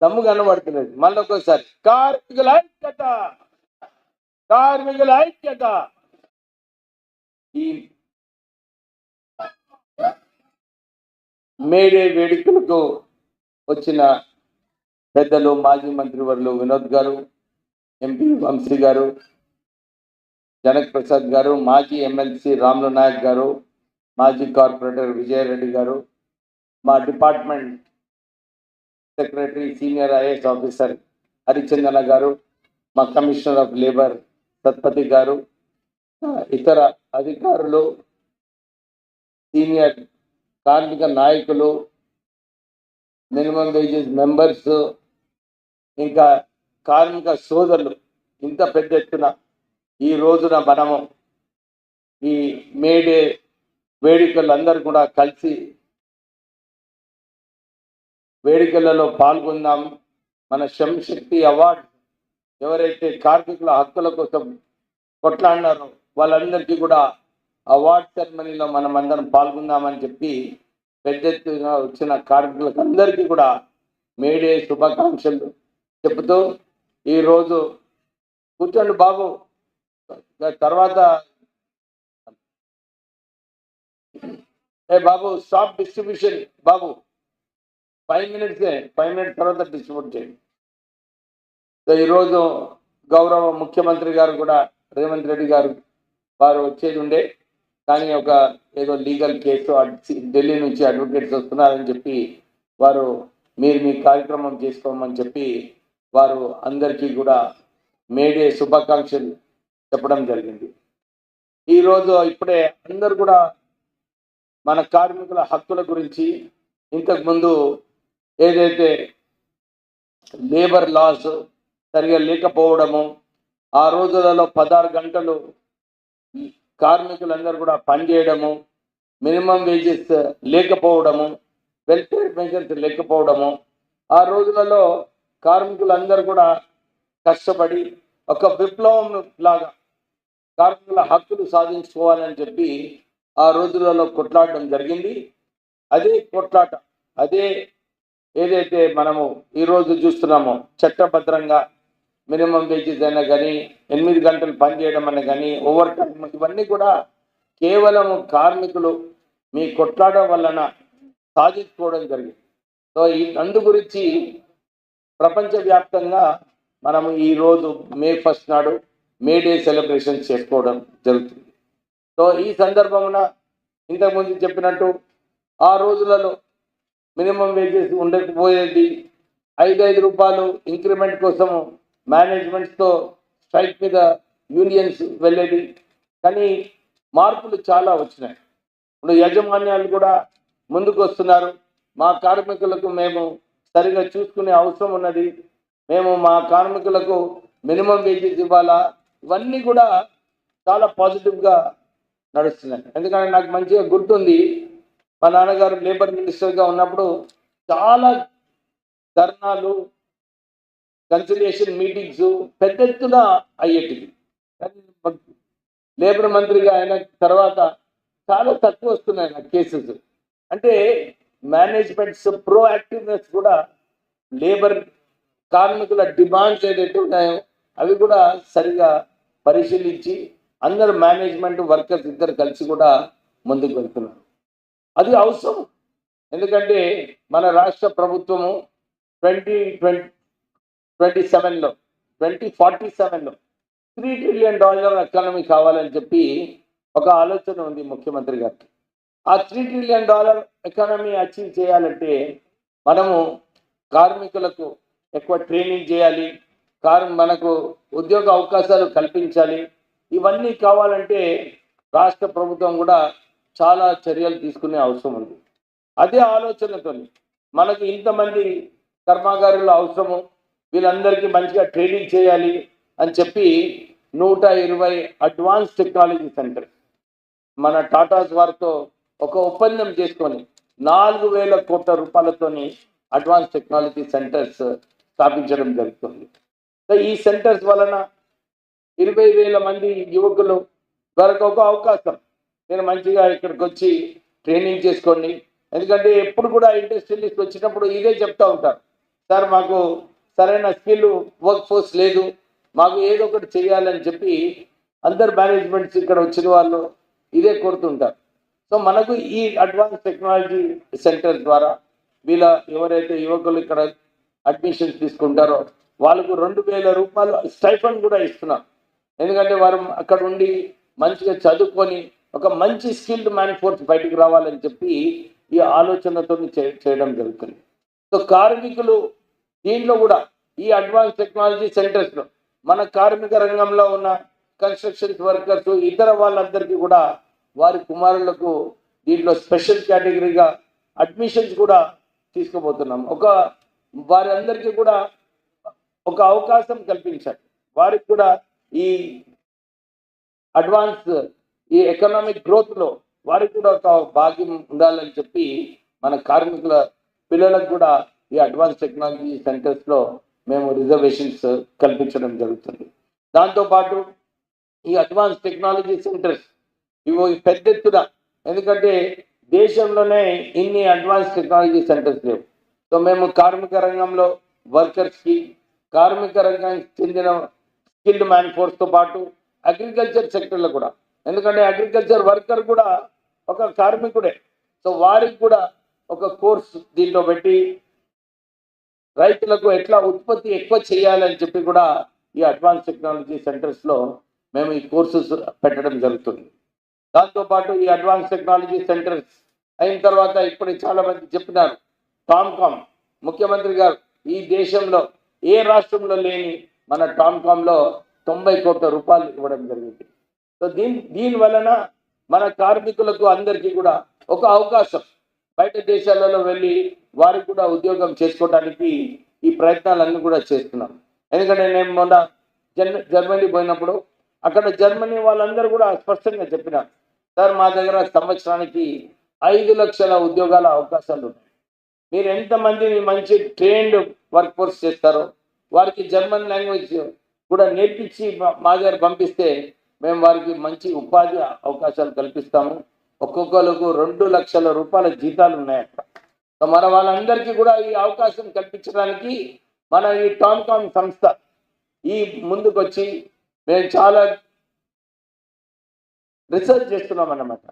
దమ్ము కనబడుతున్నది. మళ్ళీ ఒక్కసారి కార్మికుల ఐక్యత, కార్మికుల ఐక్యత. ఈ మేడే వేడుకలకు వచ్చిన పెద్దలు మాజీ మంత్రివర్యులు వినోద్ గారు, ఎంపీ వంశీ గారు, జనక్ ప్రసాద్ గారు, మాజీ ఎమ్మెల్సీ రాములు నాయక్ గారు, మాజీ కార్పొరేటర్ విజయారెడ్డి గారు, మా department secretary senior IAS officer Harichandana గారు, మా కమిషనర్ ఆఫ్ లేబర్ సత్పతి గారు, ఇతర అధికారులు, సీనియర్ కార్మిక నాయకులు, మినిమం వేజెస్ మెంబర్స్, ఇంకా కార్మిక సోదరులు, ఇంత పెద్ద ఎత్తున ఈ రోజున మనము ఈ మేడే వేడుకలందరూ కూడా కలిసి వేడుకలలో పాల్గొందాం. మన శ్రమశక్తి అవార్డు ఎవరైతే కార్మికుల హక్కుల కోసం కొట్లాడినారో వాళ్ళందరికీ కూడా అవార్డ్ సెరమనీలో మనం అందరం పాల్గొందామని చెప్పి పెద్ద ఎత్తున వచ్చిన కార్మికులకు అందరికీ కూడా మేడే శుభాకాంక్షలు చెబుతూ ఈరోజు కూర్చోండి బాబు, తర్వాత బాబు స్టాప్ డిస్ట్రిబ్యూషన్ బాబు, 5 minutes 5 minutes తర్వాత డిస్ట్రిబ్యూట్ చేయండి. సో ఈరోజు గౌరవ ముఖ్యమంత్రి గారు కూడా రేవంత్ రెడ్డి గారు వారు వచ్చేది ఉండే, కానీ ఒక ఏదో లీగల్ కేసు ఢిల్లీ నుంచి అడ్వకేట్స్ వస్తున్నారని చెప్పి వారు మీరు మీ కార్యక్రమం చేసుకోమని చెప్పి వారు అందరికీ కూడా మేడే శుభాకాంక్షలు చెప్పడం జరిగింది. ఈరోజు ఇప్పుడే అందరు కూడా మన కార్మికుల హక్కుల గురించి, ఇంతకుముందు ఏదైతే లేబర్ లాస్ సరిగా లేకపోవడము, ఆ రోజులలో 16 గంటలు కార్మికులందరూ కూడా పనిచేయడము, మినిమం వేజెస్ లేకపోవడము, వెల్ఫేర్ మెజర్స్ లేకపోవడము, ఆ రోజులలో కార్మికులందరూ కూడా కష్టపడి ఒక విప్లవం లాగా కార్మికుల హక్కులు సాధించుకోవాలని చెప్పి ఆ రోజులలో కొట్లాడడం జరిగింది. అదే కొట్లాట, అదే ఏదైతే మనము ఈరోజు చూస్తున్నామో చట్టబద్ధంగా మినిమం వేజెస్ అయినా కానీ, 8 గంటలు పనిచేయడం అనే కానీ, ఓవర్ టైం, ఇవన్నీ కూడా కేవలం కార్మికులు మీ కొట్లాట వలన సాధించుకోవడం జరిగింది. సో అందు గురించి ప్రపంచవ్యాప్తంగా మనము ఈరోజు May 1 నాడు మేడే సెలబ్రేషన్ చేసుకోవడం జరుగుతుంది. సో ఈ సందర్భమున ఇంతకుముందు చెప్పినట్టు ఆ రోజులలో మినిమం వేజెస్ ఉండకపోయేది, 5 రూపాయలు ఇంక్రిమెంట్ కోసము మేనేజ్మెంట్స్తో స్ట్రైక్ మీద యూనియన్స్ వెళ్ళేది. కానీ మార్పులు చాలా వచ్చినాయి. ఇప్పుడు యాజమాన్యాలు కూడా ముందుకు వస్తున్నారు. మా కార్మికులకు మేము సరిగా చూసుకునే అవసరం ఉన్నది, మేము మా కార్మికులకు మినిమం వేజెస్ ఇవ్వాలా, ఇవన్నీ కూడా చాలా పాజిటివ్గా నడుస్తున్నాయి. ఎందుకంటే నాకు మంచిగా గుర్తుంది, మా నాన్నగారు లేబర్ మినిస్టర్గా ఉన్నప్పుడు చాలా ధర్నాలు, కన్సిలియేషన్ మీటింగ్స్ పెద్ద ఎత్తున అయ్యేటివి. లేబర్ మంత్రిగా అయిన తర్వాత చాలా తక్కువ వస్తున్నాయి నాకు కేసెస్. అంటే మేనేజ్మెంట్స్ ప్రోయాక్టివ్నెస్ కూడా లేబర్ కార్మికుల డిమాండ్స్ ఏదైతే ఉన్నాయో అవి కూడా సరిగా పరిశీలించి అందరు మేనేజ్మెంట్ వర్కర్స్ ఇద్దరు కలిసి కూడా ముందుకు వెళ్తున్నారు. అది అవసరం. ఎందుకంటే మన రాష్ట్ర ప్రభుత్వము 2047లో 2047లో $3 trillion ఎకానమీ కావాలని చెప్పి ఒక ఆలోచన ఉంది ముఖ్యమంత్రి గారికి. ఆ $3 trillion ఎకానమీ అచీవ్ చేయాలంటే మనము కార్మికులకు ఎక్కువ ట్రైనింగ్ చేయాలి, మనకు ఉద్యోగ అవకాశాలు కల్పించాలి. ఇవన్నీ కావాలంటే రాష్ట్ర ప్రభుత్వం కూడా చాలా చర్యలు తీసుకునే అవసరం ఉంది. అదే ఆలోచనతో మనకు ఇంతమంది కర్మాగారులు అవసరము, వీళ్ళందరికీ మంచిగా ట్రైనింగ్ చేయాలి అని చెప్పి 120 అడ్వాన్స్ టెక్నాలజీ సెంటర్ మన టాటాస్ వారితో ఒక ఒప్పందం చేసుకొని 4,000 కోట్ల రూపాయలతోని అడ్వాన్స్ టెక్నాలజీ సెంటర్స్ స్థాపించడం జరుగుతుంది. సో ఈ సెంటర్స్ వలన 20,000 మంది యువకులు వారికి ఒక అవకాశం, మీరు మంచిగా ఇక్కడికి వచ్చి ట్రైనింగ్ చేసుకోండి. ఎందుకంటే ఎప్పుడు కూడా ఇండస్ట్రియలిస్ట్ వచ్చినప్పుడు ఇదే చెప్తా ఉంటారు, సార్ మాకు సరైన స్కిల్ వర్క్ ఫోర్స్ లేదు, మాకు ఏదో ఒకటి చేయాలని చెప్పి అందరు మేనేజ్మెంట్స్ ఇక్కడ వచ్చిన వాళ్ళు ఇదే కోరుతుంటారు. సో మనకు ఈ అడ్వాన్స్ టెక్నాలజీ సెంటర్ ద్వారా వీళ్ళ ఎవరైతే యువకులు ఇక్కడ అడ్మిషన్స్ తీసుకుంటారో వాళ్ళకు 2,000 రూపాయలు స్టైఫండ్ కూడా ఇస్తున్నాం. ఎందుకంటే వారు అక్కడ ఉండి మంచిగా చదువుకొని ఒక మంచి స్కిల్డ్ మ్యాన్ ఫోర్స్ బయటకు రావాలని చెప్పి ఈ ఆలోచనతో చేయడం జరుగుతుంది. సో కార్మికులు దీంట్లో కూడా ఈ అడ్వాన్స్ టెక్నాలజీ సెంటర్స్లో మన కార్మిక రంగంలో ఉన్న కన్స్ట్రక్షన్ వర్కర్స్ ఇతర వాళ్ళందరికీ కూడా వారి కుమారులకు దీంట్లో స్పెషల్ కేటగిరీగా అడ్మిషన్స్ కూడా తీసుకుపోతున్నాం. వారి అందరికీ కూడా ఒక అవకాశం కల్పించాలి. వారికి కూడా ఈ అడ్వాన్స్ ఈ ఎకనామిక్ గ్రోత్లో వారికి కూడా ఒక భాగ్యం ఉండాలని చెప్పి మన కార్మికుల పిల్లలకు కూడా ఈ అడ్వాన్స్ టెక్నాలజీ సెంటర్స్లో మేము రిజర్వేషన్స్ కల్పించడం జరుగుతుంది. దాంతోపాటు ఈ అడ్వాన్స్ టెక్నాలజీ సెంటర్స్ ఇవి పెద్ద ఎత్తున, ఎందుకంటే దేశంలోనే ఇన్ని అడ్వాన్స్ టెక్నాలజీ సెంటర్స్ లేవు. సో మేము కార్మిక రంగంలో వర్కర్స్కి, కార్మిక రంగానికి చెందిన స్కిల్డ్ మ్యాన్ ఫోర్స్తో పాటు అగ్రికల్చర్ సెక్టర్లో కూడా, ఎందుకంటే అగ్రికల్చర్ వర్కర్ కూడా ఒక కార్మికుడే. సో వారికి కూడా ఒక కోర్స్ దీంట్లో పెట్టి రైతులకు ఎట్లా ఉత్పత్తి ఎక్కువ చేయాలని చెప్పి కూడా ఈ అడ్వాన్స్ టెక్నాలజీ సెంటర్స్లో మేము ఈ కోర్సెస్ పెట్టడం జరుగుతుంది. దాంతోపాటు ఈ అడ్వాన్స్ టెక్నాలజీ సెంటర్స్ అయిన తర్వాత ఇప్పుడు చాలా మంది చెప్పినారు, టామ్కామ్ ముఖ్యమంత్రి గారు ఈ దేశంలో ఏ రాష్ట్రంలో లేని మన టామ్కామ్లో 90 కోట్ల రూపాయలు ఇవ్వడం జరిగింది. సో దీని వలన మన కార్మికులకు అందరికీ కూడా ఒక అవకాశం, బయట దేశాలలో వెళ్ళి వారికి కూడా ఉద్యోగం చేసుకోవడానికి ఈ ప్రయత్నాలన్నీ కూడా చేస్తున్నాం. ఎందుకంటే నేను మొన్న జర్మనీ పోయినప్పుడు అక్కడ జర్మనీ వాళ్ళందరూ కూడా స్పష్టంగా చెప్పినారు, సార్ మా దగ్గర సంవత్సరానికి 5 లక్షల ఉద్యోగాల అవకాశాలు ఉన్నాయి. మీరు ఎంతమందిని మంచి ట్రైన్డ్ వర్క్ ఫోర్స్ చేస్తారో వారికి జర్మన్ లాంగ్వేజ్ కూడా నేర్పించి మా దగ్గర పంపిస్తే మేము వారికి మంచి ఉపాధి అవకాశాలు కల్పిస్తాము. ఒక్కొక్కరికి 2 లక్షల రూపాయల జీతాలు ఉన్నాయి అక్కడ. సో మన వాళ్ళందరికీ కూడా ఈ అవకాశం కల్పించడానికి మన ఈ టామ్కామ్ సంస్థ ఈ ముందుకు వచ్చి మేము చాలా రీసెర్చ్ చేస్తున్నాం అన్నమాట.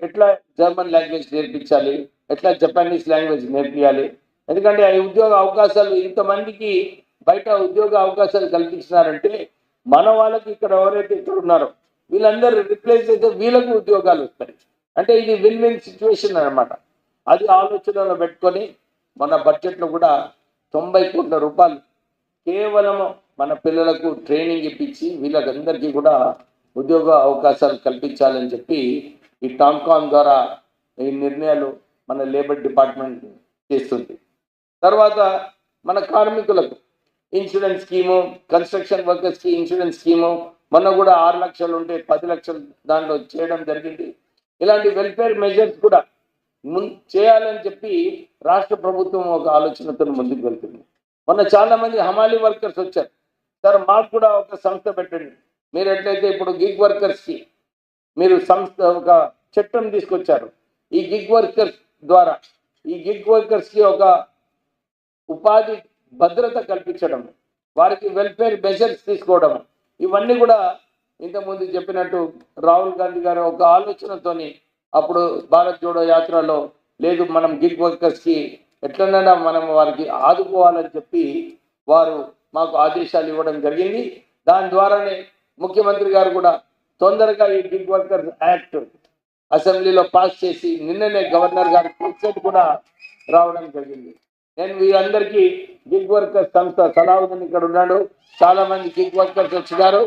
ఎట్లా జర్మన్ లాంగ్వేజ్ నేర్పించాలి, ఎట్లా జపానీస్ లాంగ్వేజ్ నేర్పించాలి. ఎందుకంటే ఈ ఉద్యోగ అవకాశాలు ఇంతమందికి బయట ఉద్యోగ అవకాశాలు కల్పించినారంటే మన వాళ్ళకి ఇక్కడ ఎవరైతే ఇక్కడ ఉన్నారో వీళ్ళందరూ రిప్లేస్ అయితే వీళ్ళకు ఉద్యోగాలు వస్తాయి. అంటే ఇది విన్ విన్ సిచ్యువేషన్ అనమాట. అది ఆలోచనలో పెట్టుకొని మన బడ్జెట్లో కూడా 90 కోట్ల రూపాయలు కేవలం మన పిల్లలకు ట్రైనింగ్ ఇప్పించి వీళ్ళకందరికీ కూడా ఉద్యోగ అవకాశాలు కల్పించాలని చెప్పి ఈ టామ్కామ్ ద్వారా ఈ నిర్ణయాలు మన లేబర్ డిపార్ట్మెంట్ చేస్తుంది. తర్వాత మన కార్మికులకు ఇన్సూరెన్స్ స్కీము, కన్స్ట్రక్షన్ వర్కర్స్కి ఇన్సూరెన్స్ స్కీము మొన్న కూడా 6 లక్షలు ఉంటే 10 లక్షలు దాంట్లో చేయడం జరిగింది. ఇలాంటి వెల్ఫేర్ మెజర్స్ కూడా చేయాలని చెప్పి రాష్ట్ర ప్రభుత్వం ఒక ఆలోచనతో ముందుకు వెళ్తుంది. మొన్న చాలామంది హమాలీ వర్కర్స్ వచ్చారు, సార్ మాకు కూడా ఒక సంస్థ పెట్టండి. మీరు ఎట్లయితే ఇప్పుడు గిగ్ వర్కర్స్కి మీరు సంస్థ ఒక చట్టం తీసుకొచ్చారు, ఈ గిగ్ వర్కర్స్ ద్వారా ఈ గిగ్ వర్కర్స్కి ఒక ఉపాధి భద్రత కల్పించడం, వారికి వెల్ఫేర్ మెజర్స్ తీసుకోవడం, ఇవన్నీ కూడా ఇంతకుముందు చెప్పినట్టు రాహుల్ గాంధీ గారు ఒక ఆలోచనతోని అప్పుడు భారత్ జోడో యాత్రలో లేదు మనం గిగ్ వర్కర్స్కి ఎట్లనైనా మనం వారికి ఆదుకోవాలని చెప్పి వారు మాకు ఆదేశాలు ఇవ్వడం జరిగింది. దాని ద్వారానే ముఖ్యమంత్రి గారు కూడా తొందరగా ఈ గిగ్ వర్కర్స్ యాక్ట్ అసెంబ్లీలో పాస్ చేసి నిన్ననే గవర్నర్ గారి వెబ్సైట్ కూడా రావడం జరిగింది. నేను వీరందరికీ గిగ్ వర్కర్స్ సంస్థ సలావుద్దీన్ ఇక్కడ ఉన్నాడు, చాలా మంది గిగ్ వర్కర్స్ వచ్చినారు.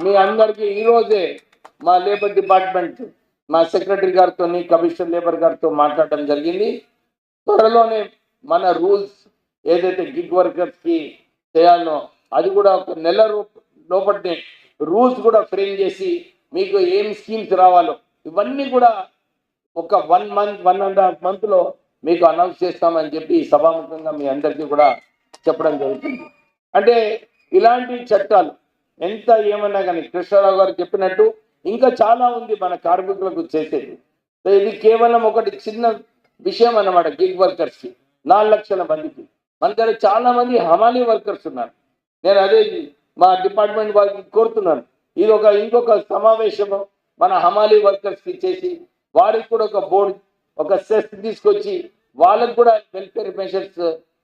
మీ అందరికీ ఈరోజే మా లేబర్ డిపార్ట్మెంట్ మా సెక్రటరీ గారితో కమిషనర్ లేబర్ గారితో మాట్లాడడం జరిగింది. త్వరలోనే మన రూల్స్ ఏదైతే గిగ్ వర్కర్స్కి చేయాలనో అది కూడా ఒక నెల లోపటినే రూల్స్ కూడా ఫ్రేమ్ చేసి మీకు ఏం స్కీమ్స్ రావాలో ఇవన్నీ కూడా ఒక 1 మంత్ 1.5 మంత్లో మీకు అనౌన్స్ చేస్తామని చెప్పి సభాముఖంగా మీ అందరికీ కూడా చెప్పడం జరుగుతుంది. అంటే ఇలాంటి చట్టాలు ఎంత ఏమన్నా కానీ కృష్ణారావు గారు చెప్పినట్టు ఇంకా చాలా ఉంది మన కార్మికులకు చేసేది. ఇది కేవలం ఒకటి చిన్న విషయం అన్నమాట. గిగ్ వర్కర్స్కి 4 లక్షల మందికి మన దగ్గర చాలా మంది హమాలీ వర్కర్స్ ఉన్నారు. నేను అదే మా డిపార్ట్మెంట్ వాళ్ళకి కోరుతున్నాను, ఇది ఇంకొక సమావేశము మన హమాలీ వర్కర్స్కి ఇచ్చేసి వారికి కూడా ఒక బోర్డు, ఒక సెస్ తీసుకొచ్చి వాళ్ళకు కూడా వెల్ఫేర్ మెషర్స్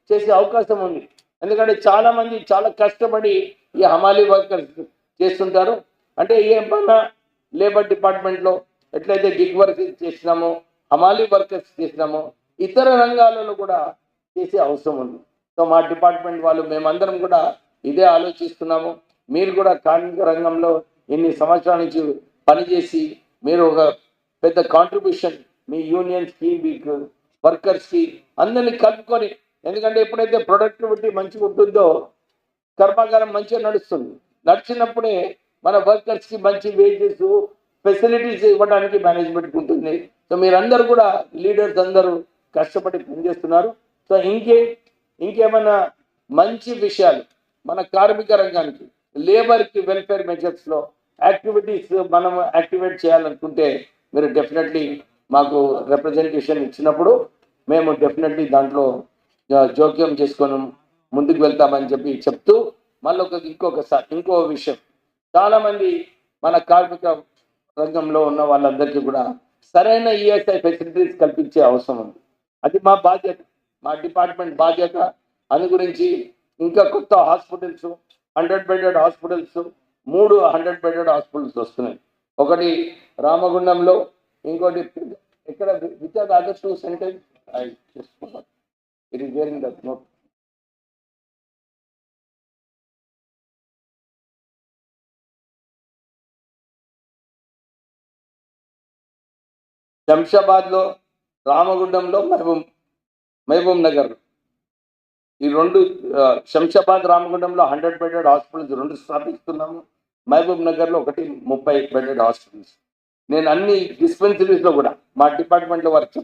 చేసే అవకాశం ఉంది. ఎందుకంటే చాలా మంది చాలా కష్టపడి ఈ హమాలీ వర్కర్స్ చేస్తుంటారు. అంటే ఏమన్నా లేబర్ డిపార్ట్మెంట్లో ఎట్లయితే గిగ్ వర్క్ చేసినామో, హమాలీ వర్కర్స్ చేసినామో, ఇతర రంగాలలో కూడా చేసే అవసరం ఉంది. సో మా డిపార్ట్మెంట్ వాళ్ళు మేమందరం కూడా ఇదే ఆలోచిస్తున్నాము. మీరు కూడా కార్మిక రంగంలో ఇన్ని సంవత్సరాల నుంచి పనిచేసి మీరు ఒక పెద్ద కాంట్రిబ్యూషన్ మీ యూనియన్స్కి, మీకు వర్కర్స్కి అందరినీ కలుపుకొని, ఎందుకంటే ఎప్పుడైతే ప్రొడక్టివిటీ మంచిగా ఉంటుందో కర్మాగారం మంచిగా నడిచినప్పుడే మన వర్కర్స్కి మంచి వేజెస్, ఫెసిలిటీస్ ఇవ్వడానికి మేనేజ్మెంట్ ఉంటుంది. సో మీరందరూ కూడా లీడర్స్ అందరూ కష్టపడి పనిచేస్తున్నారు. సో ఇంకేమైనా మంచి విషయాలు మన కార్మిక రంగానికి, లేబర్కి వెల్ఫేర్ మెజర్స్లో యాక్టివిటీస్ మనం యాక్టివేట్ చేయాలనుకుంటే మీరు డెఫినెట్లీ మాకు రిప్రజెంటేషన్ ఇచ్చినప్పుడు మేము డెఫినెట్లీ దాంట్లో జోక్యం చేసుకొని ముందుకు వెళ్తామని చెప్తూ మళ్ళీ ఇంకో విషయం, చాలామంది మన కార్మిక రంగంలో ఉన్న వాళ్ళందరికీ కూడా సరైన ఈఎస్ఐ ఫెసిలిటీస్ కల్పించే అవసరం ఉంది. అది మా బాధ్యత, మా డిపార్ట్మెంట్ బాధ్యత. అందు గురించి ఇంకా కొత్త hospitals, 100 bedded hospitals, 3 100 bedded hospitals వస్తున్నాయి. ఒకటి రామగుండంలో, ఇంకోటి ఇక్కడ which are other 2 centres it is there in the note. శంషాబాద్లో, రామగుండంలో, మహబూబ్ నగర్, ఈ 2 శంషాబాద్, రామగుండంలో 100 బెడెడ్ హాస్పిటల్స్ 2 స్థాపిస్తున్నాము. మహబూబ్ నగర్లో 1 30 బెడెడ్ హాస్పిటల్స్. నేను అన్ని డిస్పెన్సరీస్లో కూడా మా డిపార్ట్మెంట్లో వర్క్